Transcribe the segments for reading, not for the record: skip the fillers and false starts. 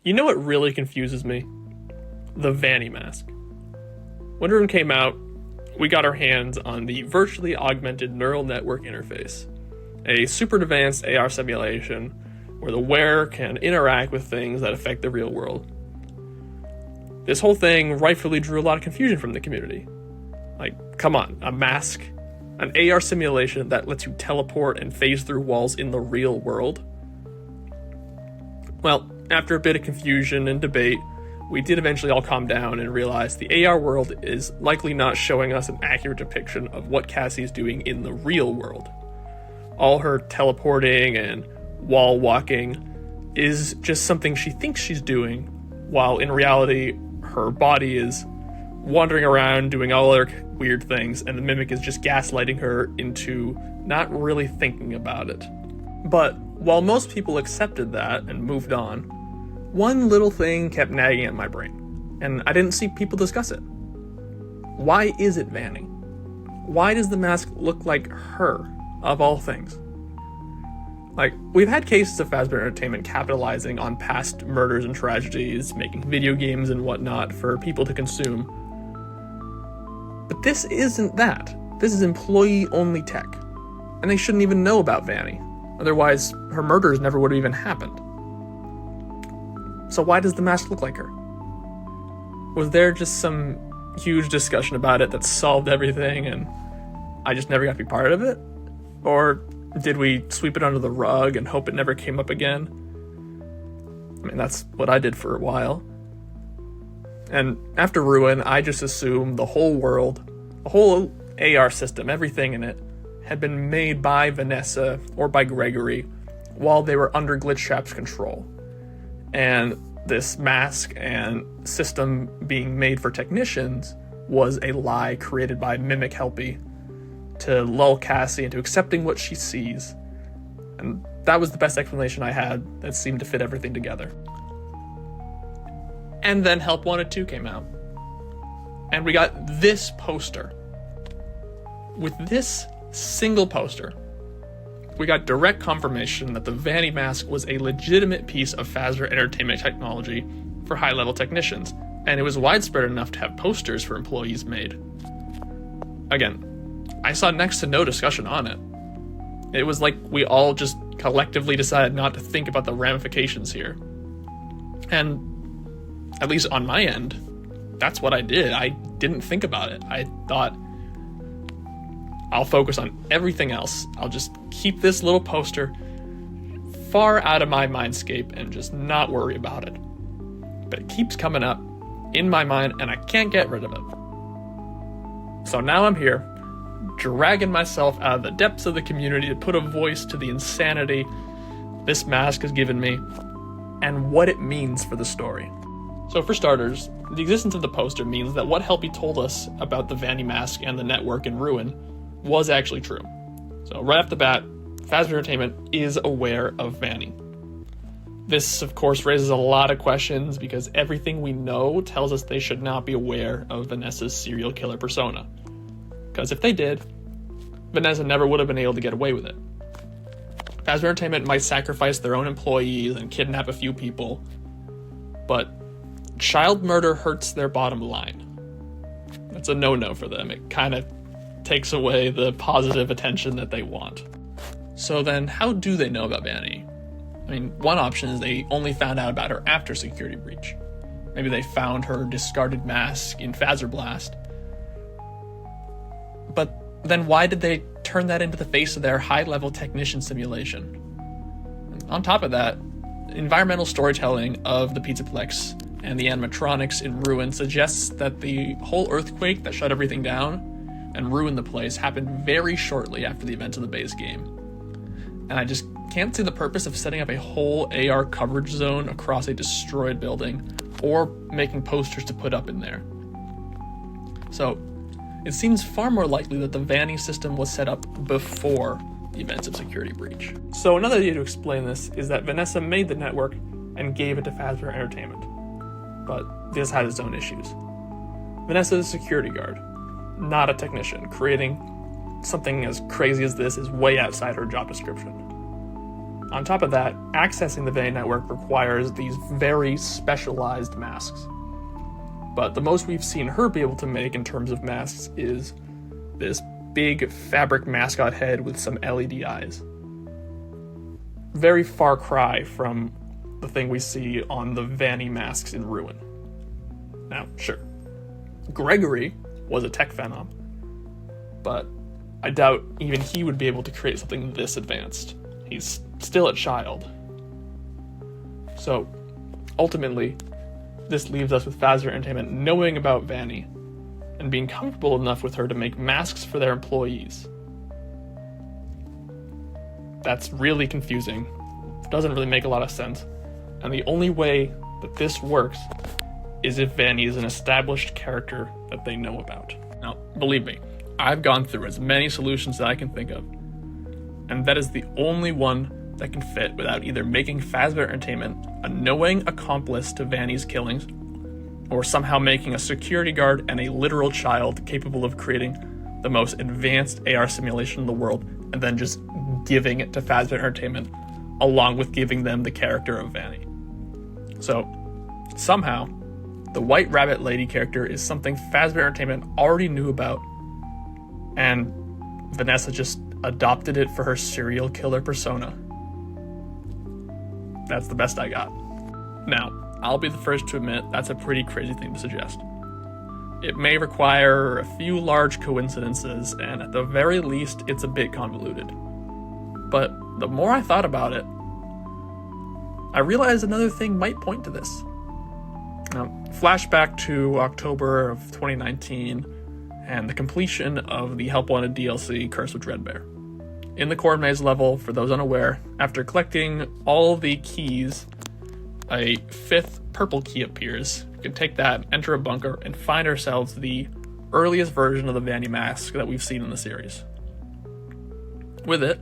You know what really confuses me? The Vanny mask. When Ruin came out, we got our hands on the virtually augmented neural network interface, a super advanced AR simulation where the wearer can interact with things that affect the real world. This whole thing rightfully drew a lot of confusion from the community. Like, come on, a mask? An AR simulation that lets you teleport and phase through walls in the real world? Well, after a bit of confusion and debate, we did eventually all calm down and realize the AR world is likely not showing us an accurate depiction of what Cassie is doing in the real world. All her teleporting and wall walking is just something she thinks she's doing, while in reality, her body is wandering around doing all other weird things, and the mimic is just gaslighting her into not really thinking about it. But while most people accepted that and moved on, one little thing kept nagging at my brain, and I didn't see people discuss it. Why is it Vanny? Why does the mask look like her, of all things? Like, we've had cases of Fazbear Entertainment capitalizing on past murders and tragedies, making video games and whatnot for people to consume. But this isn't that. This is employee-only tech. And they shouldn't even know about Vanny. Otherwise, her murders never would have even happened. So why does the mask look like her? Was there just some huge discussion about it that solved everything and I just never got to be part of it? Or did we sweep it under the rug and hope it never came up again? I mean, that's what I did for a while. And after Ruin, I just assumed the whole world, the whole AR system, everything in it, had been made by Vanessa or by Gregory while they were under Glitchtrap's control. And this mask and system being made for technicians was a lie created by Mimic Helpy to lull Cassie into accepting what she sees. And that was the best explanation I had that seemed to fit everything together. And then Help Wanted 2 came out. And we got this poster. With this single poster, we got direct confirmation that the Vanny mask was a legitimate piece of Fazbear Entertainment technology for high-level technicians, and it was widespread enough to have posters for employees made. Again, I saw next to no discussion on it. It was like we all just collectively decided not to think about the ramifications here. And at least on my end, that's what I did. I didn't think about it. I thought, I'll focus on everything else. I'll just keep this little poster far out of my mindscape and just not worry about it. But it keeps coming up in my mind and I can't get rid of it. So now I'm here, dragging myself out of the depths of the community to put a voice to the insanity this mask has given me and what it means for the story. So for starters, the existence of the poster means that what Helpy told us about the Vanny mask and the network in Ruin was actually true. So right off the bat, Fazbear Entertainment is aware of Vanny. This, of course, raises a lot of questions because everything we know tells us they should not be aware of Vanessa's serial killer persona. Because if they did, Vanessa never would have been able to get away with it. Fazbear Entertainment might sacrifice their own employees and kidnap a few people, but child murder hurts their bottom line. That's a no-no for them. It kind of takes away the positive attention that they want. So then, how do they know about Vanny? I mean, one option is they only found out about her after security breach. Maybe they found her discarded mask in Fazzer Blast. But then why did they turn that into the face of their high-level technician simulation? And on top of that, environmental storytelling of the Pizzaplex and the animatronics in Ruin suggests that the whole earthquake that shut everything down and ruined the place happened very shortly after the events of the base game. And I just can't see the purpose of setting up a whole AR coverage zone across a destroyed building or making posters to put up in there. So it seems far more likely that the Vanny system was set up before the events of security breach. So another idea to explain this is that Vanessa made the network and gave it to Fazbear Entertainment. But this had its own issues. Vanessa is a security guard, not a technician. Creating something as crazy as this is way outside her job description. On top of that, accessing the Vanny network requires these very specialized masks. But the most we've seen her be able to make in terms of masks is this big fabric mascot head with some LED eyes. Very far cry from the thing we see on the Vanny masks in Ruin. Now, sure, Gregory was a tech phenom, but I doubt even he would be able to create something this advanced. He's still a child. So, ultimately, this leaves us with Fazbear Entertainment knowing about Vanny and being comfortable enough with her to make masks for their employees. That's really confusing. Doesn't really make a lot of sense. And the only way that this works is if Vanny is an established character that they know about. Now, believe me, I've gone through as many solutions that I can think of, and that is the only one that can fit without either making Fazbear Entertainment a knowing accomplice to Vanny's killings, or somehow making a security guard and a literal child capable of creating the most advanced AR simulation in the world, and then just giving it to Fazbear Entertainment, along with giving them the character of Vanny. So, somehow, the White Rabbit Lady character is something Fazbear Entertainment already knew about, and Vanessa just adopted it for her serial killer persona. That's the best I got. Now, I'll be the first to admit that's a pretty crazy thing to suggest. It may require a few large coincidences, and at the very least, it's a bit convoluted. But the more I thought about it, I realized another thing might point to this. Now, flashback to October of 2019, and the completion of the Help Wanted DLC, Curse with Dreadbear. In the Corn Maze level, for those unaware, after collecting all the keys, a fifth purple key appears. We can take that, enter a bunker, and find ourselves the earliest version of the Vanny mask that we've seen in the series. With it,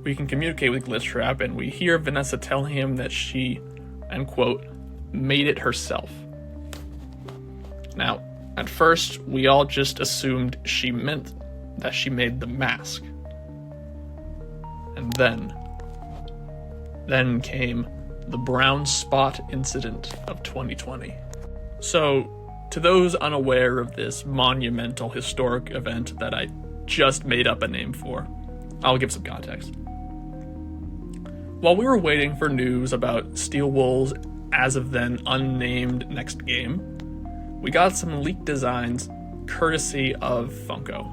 we can communicate with Glitchtrap, and we hear Vanessa tell him that she, and quote, made it herself. Now, at first, we all just assumed she meant that she made the mask. And then came the brown spot incident of 2020. So, to those unaware of this monumental historic event that I just made up a name for, I'll give some context. While we were waiting for news about Steel Wool's as of then unnamed next game, we got some leaked designs courtesy of Funko.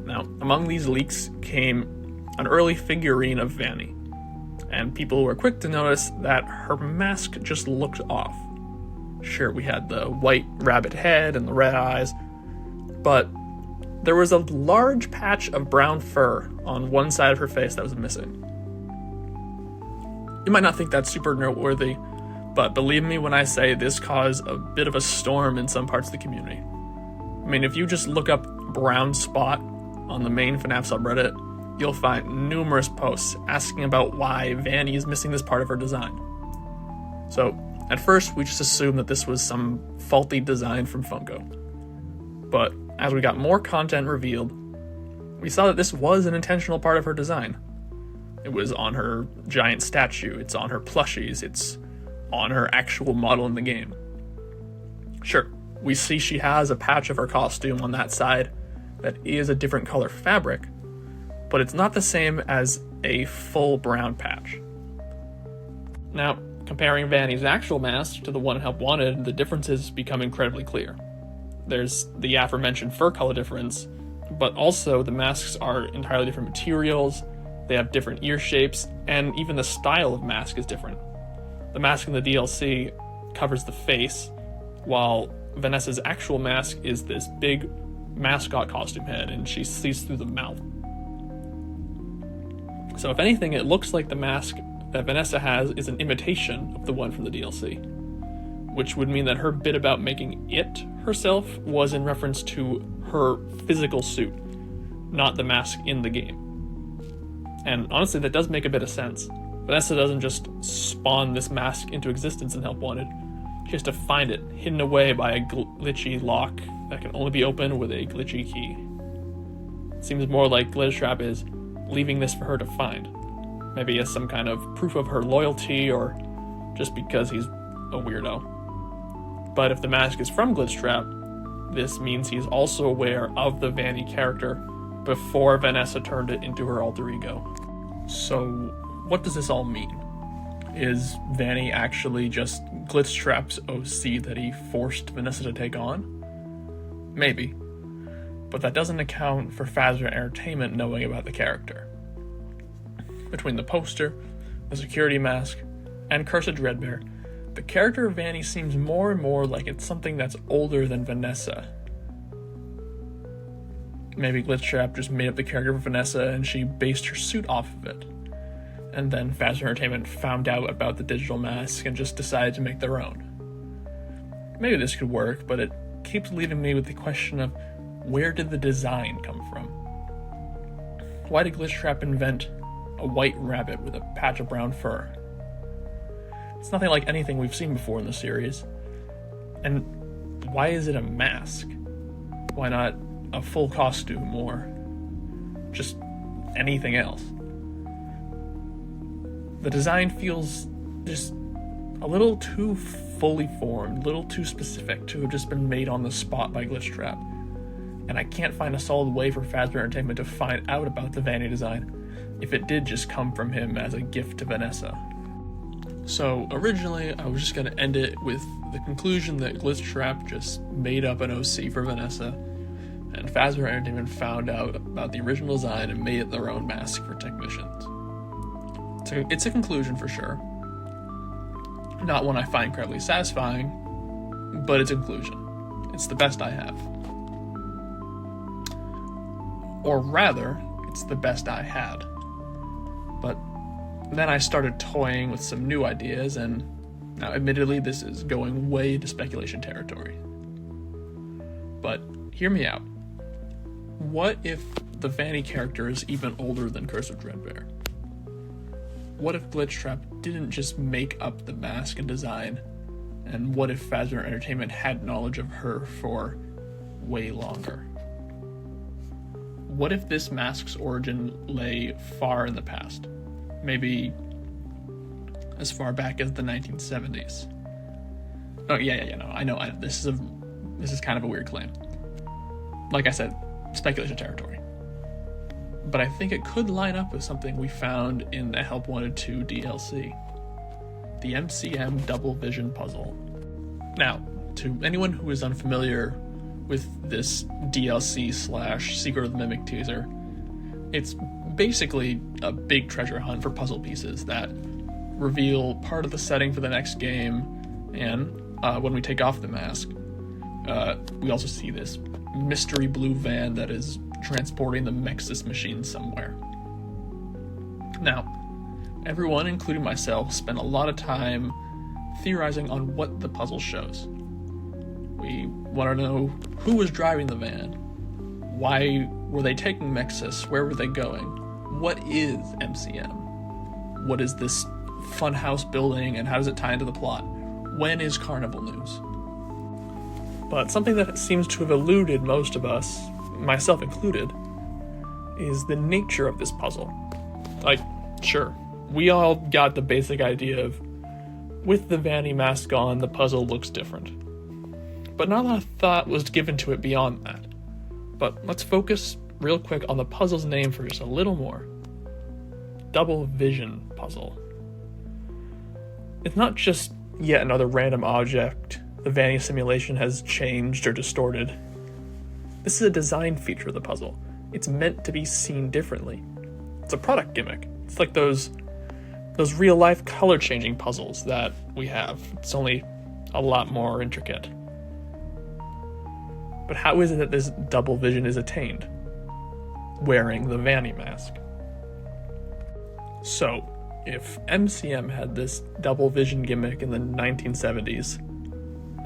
Now, among these leaks came an early figurine of Vanny, and people were quick to notice that her mask just looked off. Sure, we had the white rabbit head and the red eyes, but there was a large patch of brown fur on one side of her face that was missing. You might not think that's super noteworthy, but believe me when I say this caused a bit of a storm in some parts of the community. I mean, if you just look up brown spot on the main FNAF subreddit, you'll find numerous posts asking about why Vanny is missing this part of her design. So, at first, we just assumed that this was some faulty design from Funko. But as we got more content revealed, we saw that this was an intentional part of her design. It was on her giant statue, it's on her plushies, it's on her actual model in the game. Sure, we see she has a patch of her costume on that side that is a different color fabric, but it's not the same as a full brown patch. Now, comparing Vanny's actual mask to the one in Help Wanted, the differences become incredibly clear. There's the aforementioned fur color difference, but also the masks are entirely different materials, they have different ear shapes, and even the style of mask is different. The mask in the DLC covers the face, while Vanessa's actual mask is this big mascot costume head, and she sees through the mouth. So if anything, it looks like the mask that Vanessa has is an imitation of the one from the DLC, which would mean that her bit about making it herself was in reference to her physical suit, not the mask in the game. And honestly, that does make a bit of sense. Vanessa doesn't just spawn this mask into existence in Help Wanted. She has to find it, hidden away by a glitchy lock that can only be opened with a glitchy key. It seems more like Glitchtrap is leaving this for her to find. maybe as some kind of proof of her loyalty or just because he's a weirdo. But if the mask is from Glitchtrap, this means he's also aware of the Vanny character before Vanessa turned it into her alter ego. So what does this all mean? Is Vanny actually just Glitchtrap's OC that he forced Vanessa to take on? Maybe. But that doesn't account for Phasma Entertainment knowing about the character. Between the poster, the security mask, and Cursed Dreadbear, the character of Vanny seems more and more like it's something that's older than Vanessa. Maybe Glitchtrap just made up the character of Vanessa and she based her suit off of it. And then Phasma Entertainment found out about the digital mask and just decided to make their own. Maybe this could work, but it keeps leaving me with the question of where did the design come from? Why did Glitchtrap invent a white rabbit with a patch of brown fur? It's nothing like anything we've seen before in the series. And why is it a mask? Why not a full costume or just anything else? The design feels just a little too fully formed, a little too specific to have just been made on the spot by Glitchtrap. And I can't find a solid way for Phasma Entertainment to find out about the Vanny design if it did just come from him as a gift to Vanessa. So originally I was just going to end it with the conclusion that Glitchtrap just made up an OC for Vanessa, and Phasma Entertainment found out about the original design and made it their own mask for technicians. It's a conclusion for sure. Not one I find incredibly satisfying, but it's a conclusion. It's the best I have. Or rather, it's the best I had. But then I started toying with some new ideas, and now admittedly this is going way into speculation territory. But hear me out. What if the Vanny character is even older than Cursed Dreadbear? What if Glitchtrap didn't just make up the mask and design? And what if Phasma Entertainment had knowledge of her for way longer? What if this mask's origin lay far in the past? Maybe as far back as the 1970s. Oh, no, I know, this is kind of a weird claim. Like I said, speculation territory. But I think it could line up with something we found in the Help Wanted 2 DLC. The MCM Double Vision Puzzle. Now, to anyone who is unfamiliar with this DLC/Secret of the Mimic teaser, it's basically a big treasure hunt for puzzle pieces that reveal part of the setting for the next game, and when we take off the mask, we also see this mystery blue van that is transporting the Mexus machine somewhere. Now, everyone, including myself, spent a lot of time theorizing on what the puzzle shows. We want to know who was driving the van, why were they taking Mexus, where were they going, what is MCM, what is this funhouse building, and how does it tie into the plot, when is Carnival news? But something that seems to have eluded most of us, myself included, is the nature of this puzzle. Like, sure, we all got the basic idea of, with the Vanny mask on, the puzzle looks different. But not a lot of thought was given to it beyond that. But let's focus real quick on the puzzle's name for just a little more. Double Vision Puzzle. It's not just yet another random object the Vanny simulation has changed or distorted. This is a design feature of the puzzle. It's meant to be seen differently. It's a product gimmick. It's like those real-life color-changing puzzles that we have. It's only a lot more intricate. But how is it that this double vision is attained? Wearing the Vanny mask. So, if MCM had this double vision gimmick in the 1970s,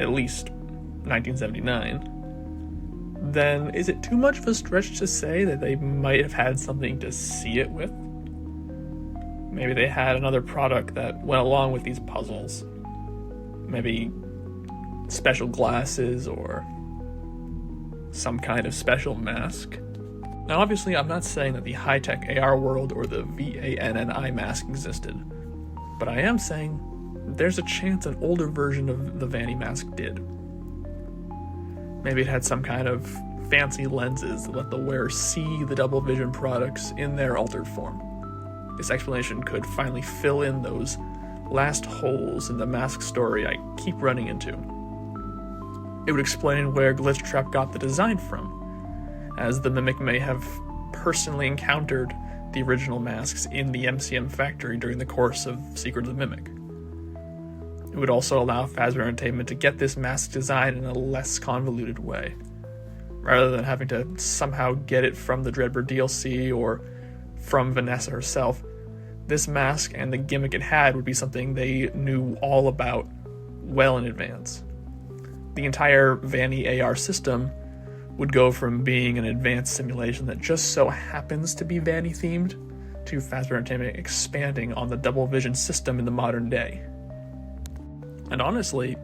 at least 1979, then is it too much of a stretch to say that they might have had something to see it with? Maybe they had another product that went along with these puzzles. Maybe special glasses or some kind of special mask. Now obviously I'm not saying that the high-tech AR world or the VANNI mask existed, but I am saying there's a chance an older version of the Vanny mask did. Maybe it had some kind of fancy lenses that let the wearer see the double vision products in their altered form. This explanation could finally fill in those last holes in the mask story I keep running into. It would explain where Glitchtrap got the design from, as the Mimic may have personally encountered the original masks in the MCM factory during the course of Secret of the Mimic. It would also allow Fazbear Entertainment to get this mask design in a less convoluted way, rather than having to somehow get it from the Dreadbird DLC or from Vanessa herself. This mask and the gimmick it had would be something they knew all about well in advance. The entire Vanny AR system would go from being an advanced simulation that just so happens to be Vanny themed to Fazbear Entertainment expanding on the double vision system in the modern day. And honestly,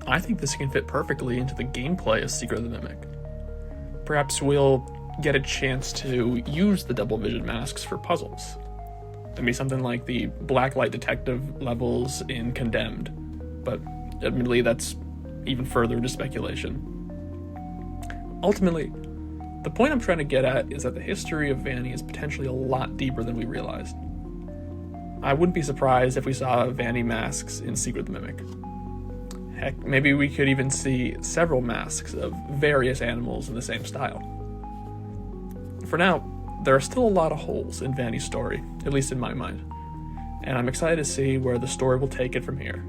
I think this can fit perfectly into the gameplay of Secret of the Mimic. Perhaps we'll get a chance to use the double vision masks for puzzles. It'd be something like the Blacklight Detective levels in Condemned, but admittedly that's even further into speculation. Ultimately, the point I'm trying to get at is that the history of Vanny is potentially a lot deeper than we realized. I wouldn't be surprised if we saw Vanny masks in Secret of the Mimic. Heck, maybe we could even see several masks of various animals in the same style. For now, there are still a lot of holes in Vanny's story, at least in my mind, and I'm excited to see where the story will take it from here.